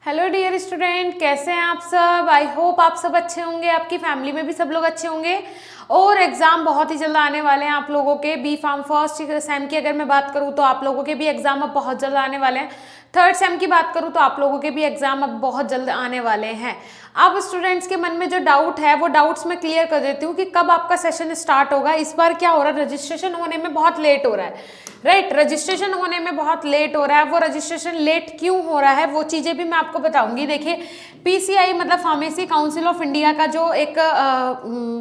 Hello dear student, कैसे हैं आप सब। आई होप आप सब अच्छे होंगे, आपकी फैमिली में भी सब लोग अच्छे होंगे। और एग्ज़ाम बहुत ही जल्द आने वाले हैं आप लोगों के। बी फार्म फर्स्ट सेम की अगर मैं बात करूं तो आप लोगों के भी एग्ज़ाम अब बहुत जल्द आने वाले हैं। थर्ड सेम की बात करूं तो आप लोगों के भी एग्ज़ाम अब बहुत जल्द आने वाले हैं। अब स्टूडेंट्स के मन में जो डाउट है वो डाउट्स मैं क्लियर कर देती हूँ कि कब आपका सेशन स्टार्ट होगा। इस बार क्या हो रहा है, रजिस्ट्रेशन होने में बहुत लेट हो रहा है। राइट, रजिस्ट्रेशन होने में बहुत लेट हो रहा है। वो रजिस्ट्रेशन लेट क्यों हो रहा है वो चीज़ें भी मैं आपको बताऊंगी। देखिए, पीसीआई मतलब फार्मेसी काउंसिल ऑफ इंडिया का जो एक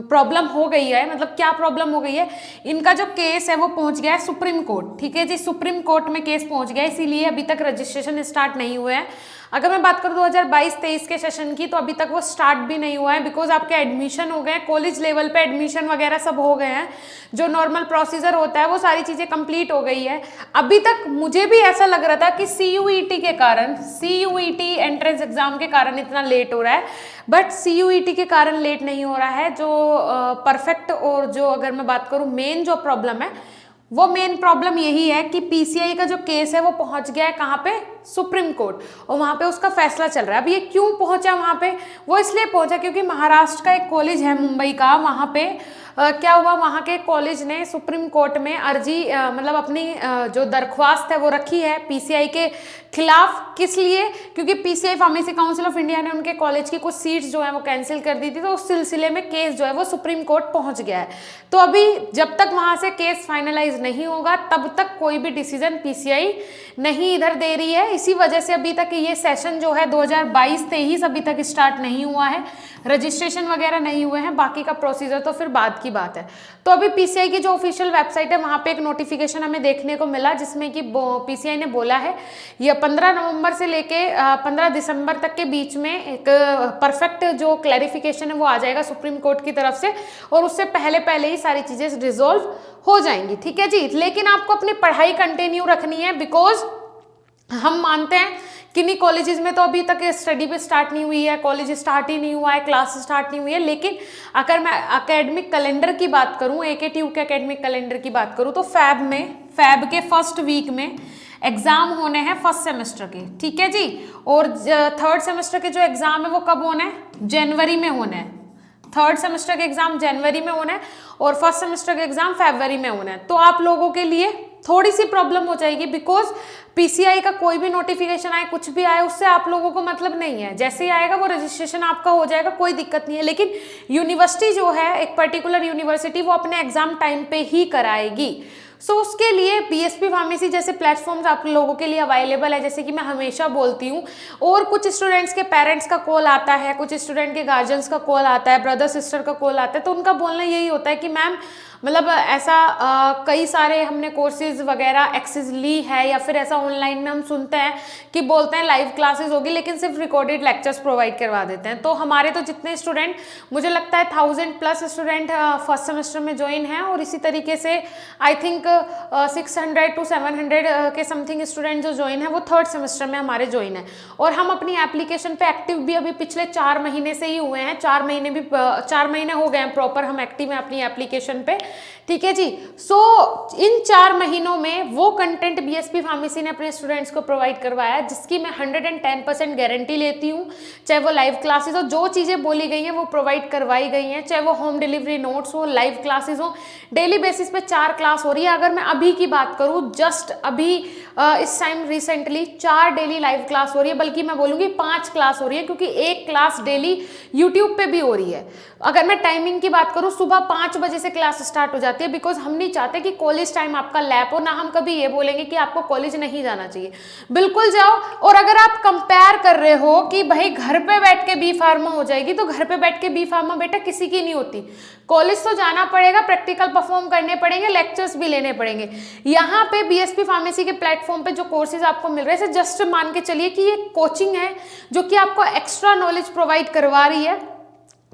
प्रॉब्लम हो गई है, मतलब क्या प्रॉब्लम हो गई है, इनका जो केस है वो पहुंच गया है सुप्रीम कोर्ट। ठीक है जी, सुप्रीम कोर्ट में केस पहुंच गया, इसीलिए अभी तक रजिस्ट्रेशन स्टार्ट नहीं हुए हैं। अगर मैं बात करूँ 2022-23 के सेशन की तो अभी तक वो स्टार्ट भी नहीं हुआ है, बिकॉज आपके एडमिशन हो गए, कॉलेज लेवल पे एडमिशन वगैरह सब हो गए हैं। जो नॉर्मल प्रोसीजर होता है वो सारी चीज़ें कंप्लीट हो गई है। अभी तक मुझे भी ऐसा लग रहा था कि सीयूईटी के कारण, सीयूईटी एंट्रेंस एग्जाम के कारण इतना लेट हो रहा है, बट सीयूईटी के कारण लेट नहीं हो रहा है। जो परफेक्ट और जो अगर मैं बात करूँ मेन जो प्रॉब्लम है, वो मेन प्रॉब्लम यही है कि पीसीआई का जो केस है वो पहुंच गया है कहाँ पे, सुप्रीम कोर्ट, और वहाँ पे उसका फैसला चल रहा है। अब ये क्यों पहुंचा वहाँ पे, वो इसलिए पहुंचा क्योंकि महाराष्ट्र का एक कॉलेज है मुंबई का, वहाँ पे क्या हुआ, वहाँ के कॉलेज ने सुप्रीम कोर्ट में अर्जी मतलब अपनी जो दरख्वास्त है वो रखी है पीसीआई के खिलाफ। किस लिए, क्योंकि PCI pharmacy council of India ने उनके कॉलेज की कुछ सीट्स जो है वो कैंसिल कर दी थी, तो उस सिलसिले में केस जो है वो सुप्रीम कोर्ट पहुंच गया है। तो अभी जब तक वहाँ से केस फाइनलाइज नहीं होगा तब तक कोई भी डिसीजन पीसीआई नहीं इधर दे रही है। इसी वजह से अभी तक ये सेशन जो है 2022-23 अभी तक स्टार्ट नहीं हुआ है, रजिस्ट्रेशन वगैरह नहीं हुए हैं, बाकी का प्रोसीजर तो फिर बाद की बात है। तो अभी पीसीआई की जो ऑफिशियल वेबसाइट है वहाँ पे एक नोटिफिकेशन हमें देखने को मिला, जिसमें कि पीसीआई ने बोला है ये 15 नवंबर से लेके 15 दिसंबर तक के बीच में एक परफेक्ट जो क्लैरिफिकेशन है वो आ जाएगा सुप्रीम कोर्ट की तरफ से, और उससे पहले पहले ही सारी चीज़ें रिजोल्व हो जाएंगी। ठीक है जी, लेकिन आपको अपनी पढ़ाई कंटिन्यू रखनी है, बिकॉज हम मानते हैं किन्हीं कॉलेजेस में तो अभी तक स्टडी भी स्टार्ट नहीं हुई है, कॉलेज स्टार्ट ही नहीं हुआ है, क्लास स्टार्ट नहीं हुई है। लेकिन अगर मैं एकेडमिक कैलेंडर की बात करूं, एकेटीयू के एकेडमिक कैलेंडर की बात करूं, तो फैब के फर्स्ट वीक में एग्जाम होने हैं फर्स्ट सेमेस्टर के। ठीक है जी, और थर्ड सेमेस्टर के जो एग्जाम है वो कब होने हैं, जनवरी में होने हैं। थर्ड सेमेस्टर के एग्जाम जनवरी में होना है और फर्स्ट सेमेस्टर के एग्जाम फरवरी में होना है। तो आप लोगों के लिए थोड़ी सी प्रॉब्लम हो जाएगी, बिकॉज पीसीआई का कोई भी नोटिफिकेशन आए, कुछ भी आए, उससे आप लोगों को मतलब नहीं है। जैसे ही आएगा वो रजिस्ट्रेशन आपका हो जाएगा, कोई दिक्कत नहीं है। लेकिन यूनिवर्सिटी जो है, एक पर्टिकुलर यूनिवर्सिटी, वो अपने एग्जाम टाइम पे ही कराएगी। सो उसके लिए बीएसपी फार्मेसी जैसे प्लेटफॉर्म्स आप लोगों के लिए अवेलेबल है, जैसे कि मैं हमेशा बोलती हूँ। और कुछ स्टूडेंट्स के पेरेंट्स का कॉल आता है, कुछ स्टूडेंट के गार्जियंस का कॉल आता है, ब्रदर सिस्टर का कॉल आता है, तो उनका बोलना यही होता है कि मैम मतलब ऐसा कई सारे हमने कोर्सेज वगैरह एक्सेस ली है, या फिर ऐसा ऑनलाइन में हम सुनते हैं कि बोलते हैं लाइव क्लासेस होगी लेकिन सिर्फ रिकॉर्डेड लेक्चर्स प्रोवाइड करवा देते हैं। तो हमारे तो जितने स्टूडेंट, मुझे लगता है 1000+ स्टूडेंट फर्स्ट सेमेस्टर में ज्वाइन हैं, और इसी तरीके से आई थिंक 600 to 700 के समथिंग स्टूडेंट जो ज्वाइन है वो थर्ड सेमेस्टर में हमारे ज्वाइन है। और हम अपनी एप्लीकेशन पे एक्टिव भी अभी पिछले 4 महीने से ही हुए हैं, 4 महीने हो गए हैं प्रॉपर हम एक्टिव हैं अपनी एप्लीकेशन पे। ठीक है जी, सो इन 4 महीनों में वो कंटेंट बीएसपी फार्मेसी ने अपने स्टूडेंट्स को प्रोवाइड करवाया है, जिसकी मैं 110% गारंटी लेती हूँ। चाहे वो लाइव क्लासेस हो, जो चीज़ें बोली गई हैं वो प्रोवाइड करवाई गई हैं, चाहे वो होम डिलीवरी नोट्स हो, लाइव क्लासेस हो। डेली बेसिस पे 4 क्लास हो रही है। अगर मैं अभी की बात करूँ, जस्ट अभी इस time recently 4 daily live class हो रही है, बल्कि मैं बोलूँगी 5 क्लास हो रही है, क्योंकि एक क्लास डेली यूट्यूब पे भी हो रही है। अगर मैं टाइमिंग की बात करूँ, सुबह 5 बजे से क्लास स्टार्ट हो जाती है, बिकॉज हम नहीं चाहते कि कॉलेज टाइम आपका लैप हो। ना हम कभी ये बोलेंगे कि आपको कॉलेज नहीं जाना चाहिए, बिल्कुल जाओ। और अगर आप कंपेयर कर रहे हो कि भाई घर पे बैठ के बी फार्मा हो जाएगी, तो घर पे बैठ के बी फार्मा बेटा किसी की नहीं होती। कॉलेज तो जाना पड़ेगा, प्रैक्टिकल परफॉर्म करने पड़ेंगे, लेक्चर्स भी लेने पड़ेंगे। यहाँ पे बीएसपी फार्मेसी के प्लेटफॉर्म पे जो कोर्सेज आपको मिल रहे हैं, जस्ट मान के चलिए कि ये कोचिंग है जो कि आपको एक्स्ट्रा नॉलेज प्रोवाइड करवा रही है,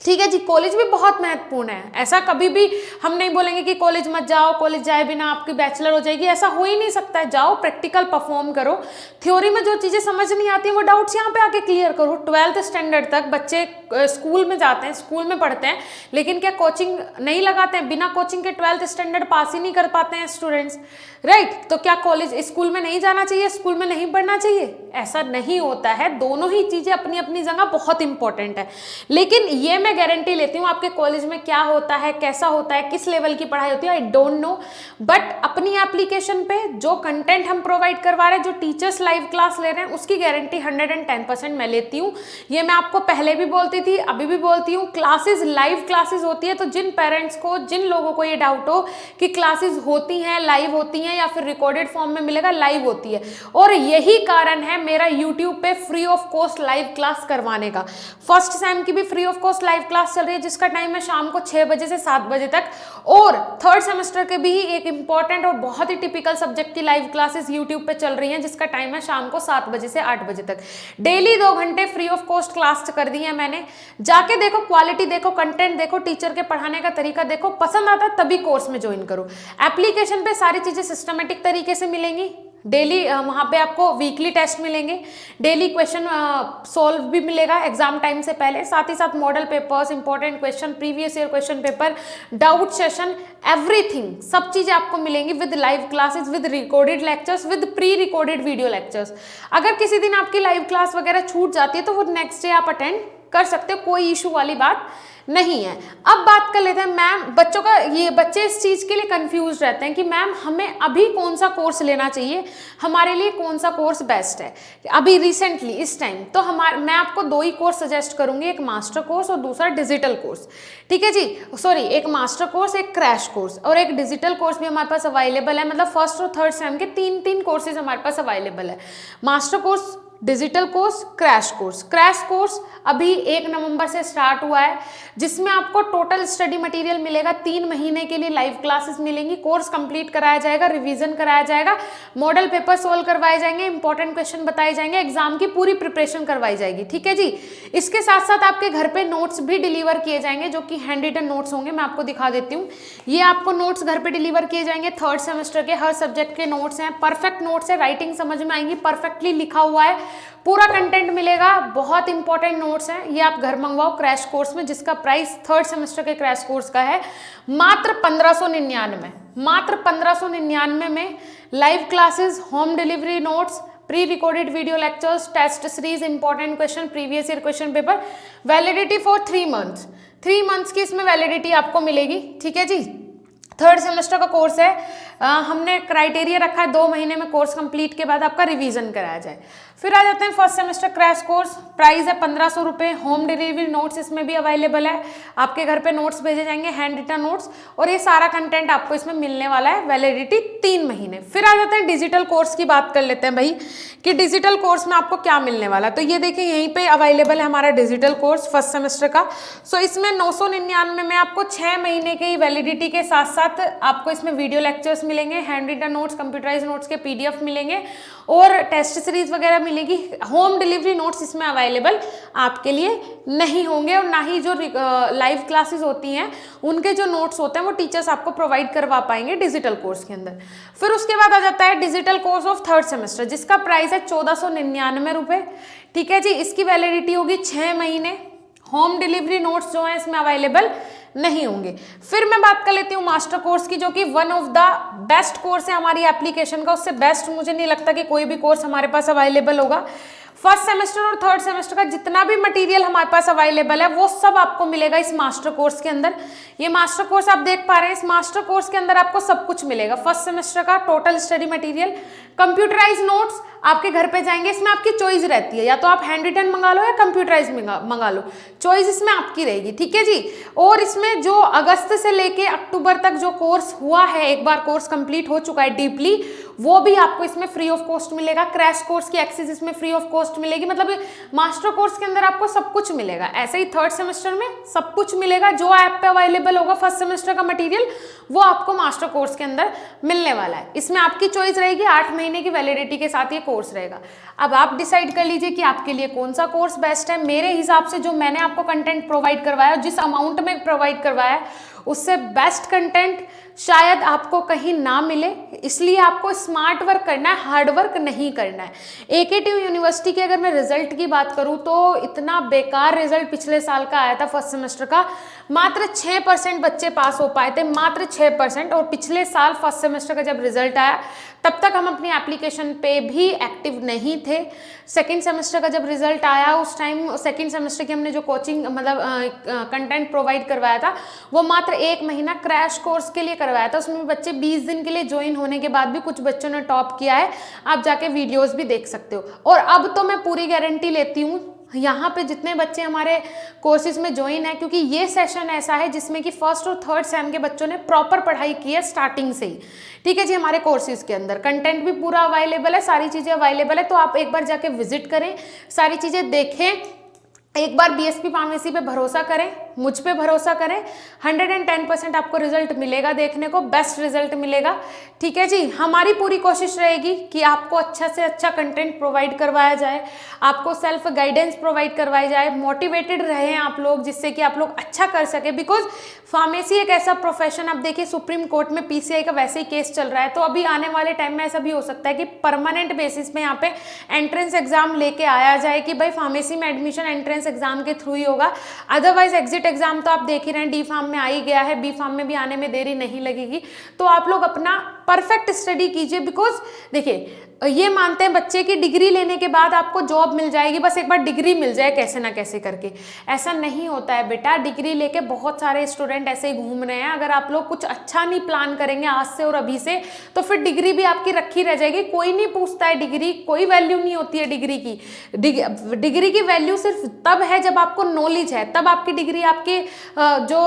ठीक है जी। कॉलेज भी बहुत महत्वपूर्ण है, ऐसा कभी भी हम नहीं बोलेंगे कि कॉलेज मत जाओ, कॉलेज जाए बिना आपकी बैचलर हो जाएगी, ऐसा हो ही नहीं सकता है। जाओ, प्रैक्टिकल परफॉर्म करो, थ्योरी में जो चीज़ें समझ नहीं आती वो डाउट्स यहाँ पे आके क्लियर करो। 12th स्टैंडर्ड तक बच्चे स्कूल में जाते हैं, स्कूल में पढ़ते हैं, लेकिन क्या कोचिंग नहीं लगाते हैं? बिना कोचिंग के 12th स्टैंडर्ड पास ही नहीं कर पाते हैं स्टूडेंट्स, राइट। तो क्या कॉलेज स्कूल में नहीं जाना चाहिए, स्कूल में नहीं पढ़ना चाहिए? ऐसा नहीं होता है। दोनों ही चीज़ें अपनी अपनी जगह बहुत इंपॉर्टेंट है। लेकिन ये मैं गारंटी लेती हूँ आपके कॉलेज में क्या होता है, कैसा होता है, किस लेवल की पढ़ाई होती है, आई डोंट नो, बट अपनी एप्लीकेशन पे जो कंटेंट हम प्रोवाइड करवा रहे हैं, जो टीचर्स लाइव क्लास ले रहे हैं, उसकी गारंटी 110% मैं लेती हूँ। ये मैं आपको पहले भी बोलती थी, अभी भी बोलती हूँ। क्लासेस लाइव क्लासेस होती है, तो जिन पेरेंट्स को, जिन लोगों को ये डाउट हो कि क्लासेस होती हैं, लाइव होती हैं या फिर रिकॉर्डेड फॉर्म में मिलेगा, लाइव होती है। और यही कारण है मेरा यूट्यूब पे free of cost live class करवाने का। फर्स्ट सेम की भी free of cost live class चल रही है, जिसका टाइम है शाम को 6 बजे से 7 बजे तक। और थर्ड सेमेस्टर के भी एक इंपॉर्टेंट और बहुत ही टिपिकल सब्जेक्ट की लाइव क्लासेस यूट्यूब पे चल रही हैं, जिसका टाइम है शाम को 7 बजे से 8 बजे तक। डेली 2 घंटे फ्री ऑफ कॉस्ट क्लास कर दी है मैंने। जाके देखो, क्वालिटी देखो, कंटेंट देखो, टीचर के पढ़ाने का तरीका देखो, पसंद आता है तभी कोर्स में ज्वाइन करो। एप्लीकेशन पे सारी चीजें सिस्टमेटिक तरीके से मिलेंगी। डेली वहाँ पे आपको वीकली टेस्ट मिलेंगे, डेली क्वेश्चन सॉल्व भी मिलेगा एग्जाम टाइम से पहले, साथ ही साथ model papers, important question, previous year question paper, doubt session, everything, सब चीज़ें आपको मिलेंगी with live classes, with recorded lectures, with pre recorded video lectures. अगर किसी दिन आपकी लाइव क्लास वगैरह छूट जाती है तो वो नेक्स्ट डे आप अटेंड कर सकते हो, कोई इशू वाली बात नहीं है। अब बात कर लेते हैं मैम, बच्चों का ये, बच्चे इस चीज़ के लिए कंफ्यूज रहते हैं कि मैम हमें अभी कौन सा कोर्स लेना चाहिए, हमारे लिए कौन सा कोर्स बेस्ट है अभी रिसेंटली इस टाइम। तो मैं आपको 2 ही कोर्स सजेस्ट करूंगी, एक मास्टर कोर्स और दूसरा डिजिटल कोर्स, ठीक है जी। सॉरी, एक मास्टर कोर्स, एक क्रैश कोर्स और एक डिजिटल कोर्स भी हमारे पास अवेलेबल है। मतलब फर्स्ट और थर्ड सेम के 3 कोर्सेज हमारे पास अवेलेबल है। Master course, digital course, crash course. Crash course अभी 1 नवंबर से स्टार्ट हुआ है, जिसमें आपको टोटल स्टडी मटेरियल मिलेगा। 3 महीने के लिए लाइव क्लासेस मिलेंगी, कोर्स कंप्लीट कराया जाएगा, रिवीजन कराया जाएगा, मॉडल पेपर सोल्व करवाए जाएंगे, इंपॉर्टेंट क्वेश्चन बताए जाएंगे, एग्जाम की पूरी प्रिपरेशन करवाई जाएगी, ठीक है जी। इसके साथ साथ आपके घर पे नोट्स भी डिलीवर किए जाएंगे, जो कि हैंड रिटन नोट्स होंगे। मैं आपको दिखा देती हूँ, ये आपको नोट्स घर पे डिलीवर किए जाएंगे। थर्ड सेमेस्टर के हर सब्जेक्ट के नोट्स हैं, परफेक्ट नोट्स है, राइटिंग समझ में आएंगी, परफेक्टली लिखा हुआ है, पूरा कंटेंट मिलेगा, बहुत इंपॉर्टेंट नोट्स हैं। ये आप घर मंगवाओ क्रैश कोर्स में, जिसका प्राइस थर्ड सेमेस्टर के क्रैश कोर्स का है मात्र 1599। मात्र 1599 में live classes, home delivery notes, pre recorded video lectures, test series, important question, previous year question paper, validity for 3 months. 3 months की इसमें वैलिडिटी आपको मिलेगी, ठीक है जी। थर्ड सेमेस्टर का कोर्स है, हमने क्राइटेरिया रखा है 2 महीने में कोर्स कंप्लीट के बाद आपका रिवीजन कराया जाए। फिर आ जाते हैं first semester crash course, price है 1500 रुपये, होम डिलीवरी नोट्स इसमें भी अवेलेबल है, आपके घर पे नोट्स भेजे जाएंगे, हैंड रिटन नोट्स, और ये सारा कंटेंट आपको इसमें मिलने वाला है, वैलिडिटी 3 महीने। फिर आ जाते हैं डिजिटल कोर्स की बात कर लेते हैं भाई, कि डिजिटल कोर्स में आपको क्या मिलने वाला है। तो ये देखिए यहीं पे अवेलेबल है हमारा डिजिटल कोर्स फर्स्ट सेमेस्टर का। सो इसमें 999 में आपको 6 महीने की वैलिडिटी के साथ साथ आपको इसमें वीडियो लेक्चर्स मिलेंगे, hand written notes, computerise notes के PDF मिलेंगे और टेस्ट सीरीज वगैरह मिलेगी। होम डिलीवरी नोट्स इसमें अवेलेबल आपके लिए नहीं होंगे, और ना ही जो लाइव क्लासेस होती हैं उनके जो नोट्स होते हैं वो टीचर्स आपको प्रोवाइड करवा पाएंगे डिजिटल कोर्स के अंदर। फिर उसके बाद आ जाता है digital course of third semester, जिसका प्राइस है 1499 रुपये, ठीक है जी। इसकी वैलिडिटी होगी 6 महीने, होम डिलीवरी नोट्स जो है इसमें अवेलेबल नहीं होंगे। फिर मैं बात कर लेती हूँ मास्टर कोर्स की, जो कि one of the best course है हमारी एप्लीकेशन का, उससे बेस्ट मुझे नहीं लगता कि कोई भी कोर्स हमारे पास अवेलेबल होगा। फर्स्ट सेमेस्टर और थर्ड सेमेस्टर का जितना भी मटेरियल हमारे पास अवेलेबल है वो सब आपको मिलेगा इस मास्टर कोर्स के अंदर। ये मास्टर कोर्स आप देख पा रहे हैं, इस मास्टर कोर्स के अंदर आपको सब कुछ मिलेगा। फर्स्ट सेमेस्टर का total study material, computerise notes आपके घर पे जाएंगे, इसमें आपकी चॉइस रहती है, या तो आप हैंड रिटन मंगा लो या कंप्यूटराइज मंगा लो, चॉइस इसमें आपकी रहेगी, ठीक है जी। और इसमें जो अगस्त से लेके अक्टूबर तक जो कोर्स हुआ है, एक बार कोर्स कंप्लीट हो चुका है डीपली, वो भी आपको इसमें फ्री ऑफ कॉस्ट मिलेगा। क्रैश कोर्स की एक्सेस इसमें फ्री ऑफ कॉस्ट मिलेगी। मतलब मास्टर कोर्स के अंदर आपको सब कुछ मिलेगा। ऐसे ही थर्ड सेमेस्टर में सब कुछ मिलेगा। जो ऐप पे अवेलेबल होगा फर्स्ट सेमेस्टर का मटेरियल, वो आपको मास्टर कोर्स के अंदर मिलने वाला है। इसमें आपकी चॉइस रहेगी, 8 महीने की वैलिडिटी के साथ ये कोर्स रहेगा। अब आप डिसाइड कर लीजिए कि आपके लिए कौन सा कोर्स बेस्ट है। मेरे हिसाब से जो मैंने आपको कंटेंट प्रोवाइड करवाया, जिस अमाउंट में प्रोवाइड करवाया है, उससे बेस्ट कंटेंट शायद आपको कहीं ना मिले। इसलिए आपको स्मार्ट वर्क करना है, हार्ड वर्क नहीं करना है। एकेटीयू यूनिवर्सिटी के अगर मैं रिजल्ट की बात करूं तो इतना बेकार रिजल्ट पिछले साल का आया था फर्स्ट सेमेस्टर का। मात्र 6% बच्चे पास हो पाए थे, मात्र 6%। और पिछले साल फर्स्ट सेमेस्टर का जब रिजल्ट आया तब तक हम अपनी एप्लीकेशन पे भी एक्टिव नहीं थे। सेकेंड सेमेस्टर का जब रिजल्ट आया उस टाइम सेकेंड सेमेस्टर की हमने जो कोचिंग मतलब कंटेंट प्रोवाइड करवाया था वो मात्र 1 महीना क्रैश कोर्स के लिए करवाया था। उसमें बच्चे 20 दिन के लिए ज्वाइन होने के बाद भी कुछ बच्चों ने टॉप किया है। आप जाके वीडियोस भी देख सकते हो। और अब तो मैं पूरी गारंटी लेती हूँ यहाँ पे जितने बच्चे हमारे कोर्सेज में ज्वाइन है, क्योंकि ये सेशन ऐसा है जिसमें कि फर्स्ट और थर्ड सेम के बच्चों ने प्रॉपर पढ़ाई की है स्टार्टिंग से ही। ठीक है जी, हमारे कोर्सेज के अंदर कंटेंट भी पूरा अवेलेबल है, सारी चीज़ें अवेलेबल है। तो आप एक बार जाके विजिट करें, सारी चीज़ें देखें, एक बार बीएसपी फार्मेसी पे भरोसा करें, मुझ पे भरोसा करें। 110% आपको रिजल्ट मिलेगा, देखने को बेस्ट रिजल्ट मिलेगा। ठीक है जी, हमारी पूरी कोशिश रहेगी कि आपको अच्छा से अच्छा कंटेंट प्रोवाइड करवाया जाए, आपको सेल्फ गाइडेंस प्रोवाइड करवाई जाए, मोटिवेटेड रहें आप लोग, जिससे कि आप लोग अच्छा कर सके। बिकॉज फार्मेसी एक ऐसा प्रोफेशन, अब देखिए सुप्रीम कोर्ट में पीसीआई का वैसे ही केस चल रहा है, तो अभी आने वाले टाइम में ऐसा भी हो सकता है कि परमानेंट बेसिस पे यहाँ पे एंट्रेंस एग्जाम लेके आया जाए कि भाई फार्मेसी में एडमिशन एंट्रेंस एग्जाम के थ्रू ही होगा। अदरवाइज एग्जिट एग्जाम तो आप देख ही रहे हैं, डी फार्म में आ ही गया है, बी फार्म में भी आने में देरी नहीं लगेगी। तो आप लोग अपना परफेक्ट स्टडी कीजिए। बिकॉज देखिए ये मानते हैं बच्चे की डिग्री लेने के बाद आपको जॉब मिल जाएगी, बस एक बार डिग्री मिल जाए कैसे ना कैसे करके। ऐसा नहीं होता है बेटा। डिग्री लेके बहुत सारे स्टूडेंट ऐसे ही घूम रहे हैं। अगर आप लोग कुछ अच्छा नहीं प्लान करेंगे आज से और अभी से, तो फिर डिग्री भी आपकी रखी रह जाएगी। कोई नहीं पूछता है डिग्री, कोई वैल्यू नहीं होती है डिग्री की। डिग्री की वैल्यू सिर्फ तब है जब आपको नॉलेज है, तब आपकी डिग्री आपके जो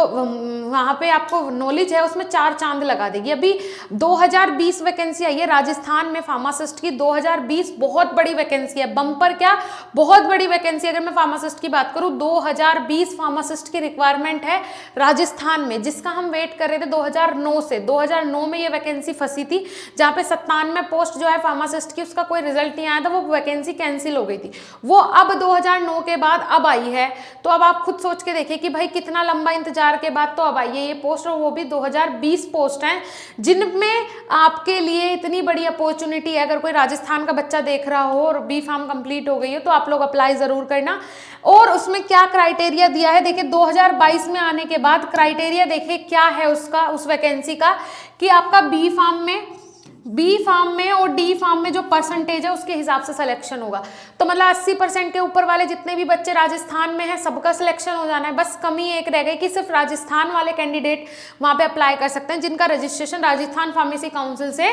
वहाँ पे आपको नॉलेज है उसमें 4 चांद लगा देगी। अभी 2020 वैकेंसी आई है राजस्थान में फार्मासिस्ट की। 2020 बहुत बड़ी वैकेंसी है, बम्पर क्या बहुत बड़ी वैकेंसी। अगर मैं फार्मासिस्ट की बात करूं 2020 फार्मासिस्ट की रिक्वायरमेंट है राजस्थान में, जिसका हम वेट कर रहे थे 2009 से। 2009 में ये वैकेंसी फंसी थी, जहां पे 97 पोस्ट जो है फार्मासिस्ट की उसका कोई रिजल्ट नहीं आया था, वो वैकेंसी कैंसिल हो गई थी। वो अब 2009 के बाद अब आई है। तो अब आप खुद सोच के देखिए कि भाई कितना लंबा इंतजार के बाद तो अब आई है ये पोस्ट, और वो भी 2020 पोस्ट है, जिनमें आपके लिए इतनी बड़ी अपॉर्चुनिटी है। अगर कोई राजस्थान का बच्चा देख रहा हो और बी फार्म कंप्लीट हो गई है तो आप लोग अप्लाई जरूर करना। और उसमें क्या क्राइटेरिया दिया है देखिए, 2022 में आने के बाद क्राइटेरिया देखिए क्या है उसका, उस वैकेंसी का, कि आपका बी फार्म में और डी फार्म में जो परसेंटेज है उसके हिसाब से सिलेक्शन होगा। तो मतलब 80% के ऊपर वाले जितने भी बच्चे राजस्थान में हैं सबका सिलेक्शन हो जाना है। बस कमी एक रह गई कि सिर्फ राजस्थान वाले कैंडिडेट वहां पे अप्लाई कर सकते हैं, जिनका रजिस्ट्रेशन राजस्थान फार्मेसी काउंसिल से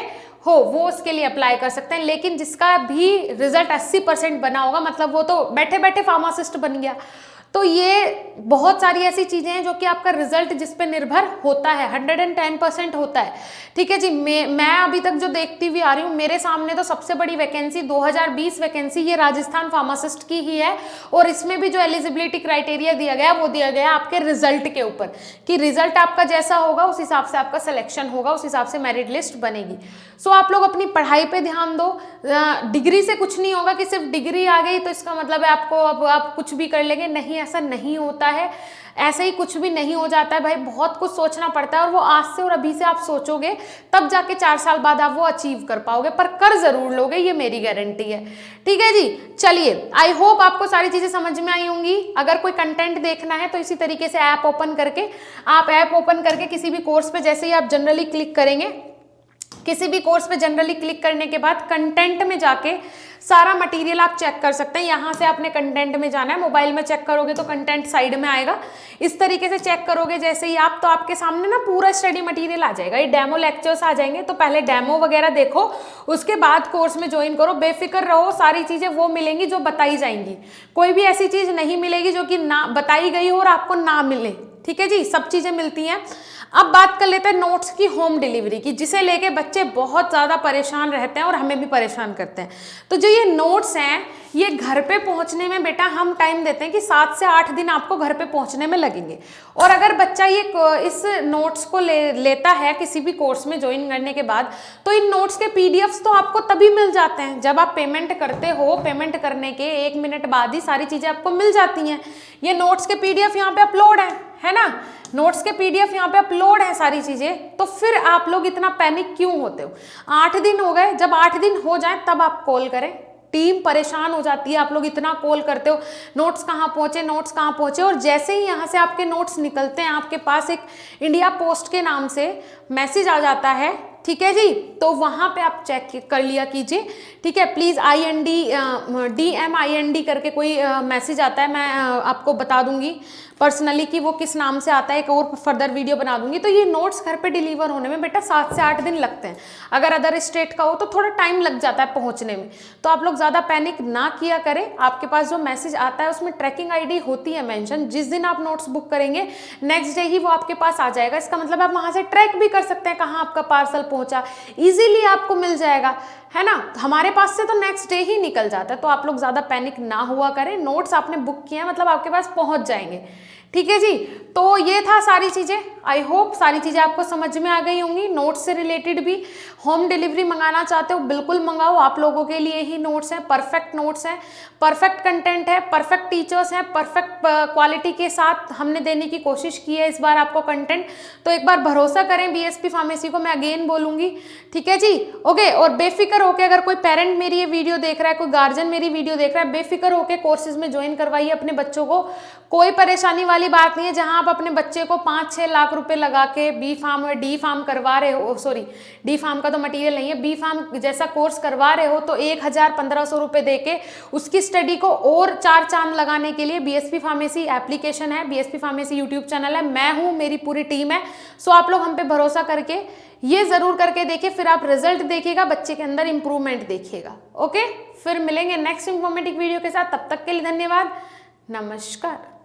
हो, वो उसके लिए अप्लाई कर सकते हैं। लेकिन जिसका भी रिजल्ट 80% बना होगा, मतलब वो तो बैठे बैठे फार्मासिस्ट बन गया। तो ये बहुत सारी ऐसी चीजें हैं जो कि आपका रिजल्ट जिस पे निर्भर होता है, 110% होता है। ठीक है जी, मैं अभी तक जो देखती हुई आ रही हूँ, मेरे सामने तो सबसे बड़ी वैकेंसी 2020 वैकेंसी ये राजस्थान फार्मासिस्ट की ही है। और इसमें भी जो एलिजिबिलिटी क्राइटेरिया दिया गया वो दिया गया आपके रिजल्ट के ऊपर, कि रिजल्ट आपका जैसा होगा उस हिसाब से आपका सिलेक्शन होगा, उस हिसाब से मेरिट लिस्ट बनेगी। सो आप लोग अपनी पढ़ाई पे ध्यान दो। डिग्री से कुछ नहीं होगा कि सिर्फ डिग्री आ गई तो इसका मतलब है आपको अब आप कुछ भी कर लेंगे, नहीं, ऐसा नहीं होता है। ऐसे ही कुछ भी नहीं हो जाता है भाई, बहुत कुछ सोचना पड़ता है। और वो आज से और अभी से आप सोचोगे तब जाके 4 साल बाद आप वो अचीव कर पाओगे, पर कर जरूर लोगे, ये मेरी गारंटी है। ठीक है जी, चलिए, आई होप आपको सारी चीजें समझ में आई होंगी। अगर कोई कंटेंट देखना है तो इसी तरीके से ऐप ओपन करके किसी भी कोर्स पे जैसे ही आप जनरली क्लिक करेंगे, किसी भी कोर्स पे जनरली क्लिक करने के बाद कंटेंट में जाके सारा मटेरियल आप चेक कर सकते हैं। यहाँ से आपने कंटेंट में जाना है, मोबाइल में चेक करोगे तो कंटेंट साइड में आएगा। इस तरीके से चेक करोगे जैसे ही आप, तो आपके सामने ना पूरा स्टडी मटेरियल आ जाएगा। ये डेमो लेक्चर्स आ जाएंगे, तो पहले डेमो वगैरह देखो, उसके बाद कोर्स में ज्वाइन करो। बेफिक्र रहो, सारी चीजें वो मिलेंगी जो बताई जाएंगी। कोई भी ऐसी चीज नहीं मिलेगी जो कि ना बताई गई हो और आपको ना मिले। ठीक है जी, सब चीजें मिलती हैं। अब बात कर लेते हैं नोट्स की होम डिलीवरी की, जिसे लेके बच्चे बहुत ज़्यादा परेशान रहते हैं और हमें भी परेशान करते हैं। तो जो ये नोट्स हैं, ये घर पे पहुंचने में बेटा हम टाइम देते हैं कि 7 से 8 दिन आपको घर पे पहुंचने में लगेंगे। और अगर बच्चा ये इस नोट्स को लेता है किसी भी कोर्स में ज्वाइन करने के बाद, तो इन नोट्स के पीडीएफ्स तो आपको तभी मिल जाते हैं जब आप पेमेंट करते हो। पेमेंट करने के 1 मिनट बाद ही सारी चीज़ें आपको मिल जाती हैं। ये नोट्स के पीडीएफ यहाँ पे अपलोड है ना, नोट्स के पीडीएफ यहाँ पे अपलोड है सारी चीजें। तो फिर आप लोग इतना पैनिक क्यों होते हो? 8 दिन हो गए, जब 8 दिन हो जाए तब आप कॉल करें। टीम परेशान हो जाती है, आप लोग इतना कॉल करते हो, नोट्स कहाँ पहुंचे, नोट्स कहाँ पहुंचे। और जैसे ही यहाँ से आपके नोट्स निकलते हैं, आपके पास एक इंडिया पोस्ट के नाम से मैसेज आ जाता है, ठीक है जी। तो वहाँ पे आप चेक कर लिया कीजिए, ठीक है। प्लीज़ DMIND करके कोई मैसेज आता है, मैं आपको बता दूंगी पर्सनली कि वो किस नाम से आता है, एक और फर्दर वीडियो बना दूंगी। तो ये नोट्स घर पे डिलीवर होने में बेटा 7 से 8 दिन लगते हैं। अगर अदर स्टेट का हो तो थोड़ा टाइम लग जाता है पहुंचने में। तो आप लोग ज़्यादा पैनिक ना किया करें। आपके पास जो मैसेज आता है उसमें ट्रैकिंग ID होती है मेंशन। जिस दिन आप नोट्स बुक करेंगे नेक्स्ट डे ही वो आपके पास आ जाएगा। इसका मतलब आप वहाँ से ट्रैक भी कर सकते हैं कहाँ आपका पार्सल पहुँचा, ईजिली आपको मिल जाएगा, है ना। हमारे पास से तो नेक्स्ट डे ही निकल जाता है। तो आप लोग ज़्यादा पैनिक ना हुआ करें। नोट्स आपने बुक किया मतलब आपके पास पहुंच जाएंगे, ठीक है जी। तो ये था सारी चीज़ें। आई होप सारी चीज़ें आपको समझ में आ गई होंगी। नोट्स से रिलेटेड भी होम डिलीवरी मंगाना चाहते हो बिल्कुल मंगाओ, आप लोगों के लिए ही नोट्स हैं, परफेक्ट नोट्स हैं, परफेक्ट कंटेंट है, परफेक्ट टीचर्स हैं, परफेक्ट क्वालिटी के साथ हमने देने की कोशिश की है इस बार आपको कंटेंट। तो एक बार भरोसा करें BSP फार्मेसी को, मैं अगेन बोलूँगी, ठीक है जी। ओके, और बेफिक्र होकर अगर कोई पेरेंट मेरी ये वीडियो देख रहा है, कोई गार्जियन मेरी वीडियो देख रहा है, बेफिक्र होकर कोर्सेज में ज्वाइन करवाइए अपने बच्चों को। कोई परेशानी वाली बात नहीं है। जहां आप अपने बच्चे को 5-6 लाख रुपए लगा के बी फार्म और डी फार्म करवा रहे हो, सॉरी डी फार्म का तो मटेरियल नहीं है, बी फार्म जैसा कोर्स करवा रहे हो, तो 1000-1500 रुपए देके उसकी स्टडी को और 4 चांद लगाने के लिए BSP फार्मेसी एप्लीकेशन है, BSP फार्मेसी यूट्यूब चैनल है, मैं हूँ, मेरी पूरी टीम है। सो आप लोग हम पे भरोसा करके ये जरूर करके देखिए, फिर आप रिजल्ट देखिएगा, बच्चे के अंदर इंप्रूवमेंट देखिएगा। ओके, फिर मिलेंगे नेक्स्ट इंफॉर्मेटिव वीडियो के साथ। तब तक के लिए धन्यवाद, नमस्कार।